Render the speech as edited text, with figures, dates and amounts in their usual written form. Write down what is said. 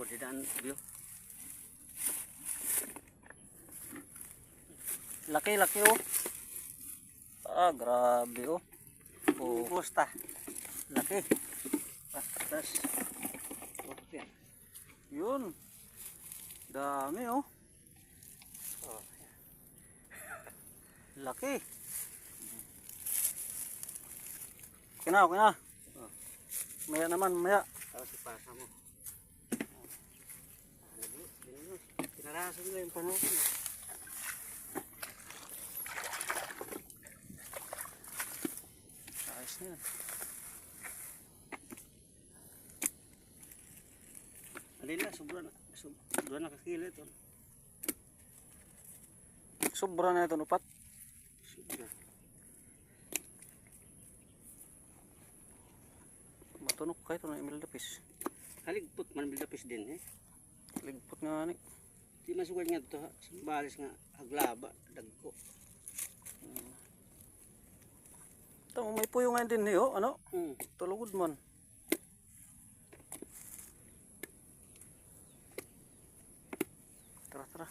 didaan view. Laki oh. Ah, grabe oh. Oh, Pusta. laki. Pastas. Okay. Yun. Dami oh. Oh. Laki. Okay na, okay na. Oh. Maya naman, maya. Tapos ipasa mo. Pinarasan mo yung panahon mo. Ayos na yan. Alin na, sobra na kakila ito. Sobra na ito upat. Sobra. Matunok kayo ito na Emil Dapis. Haligpot man bilapis din eh. Ligpot nga ni. Di masukal nga ito ha. Balis nga haglaba, dagko. Ito, may puyo nga din eh oh. Ano? Hmm. Tulugod man. Tara, tara.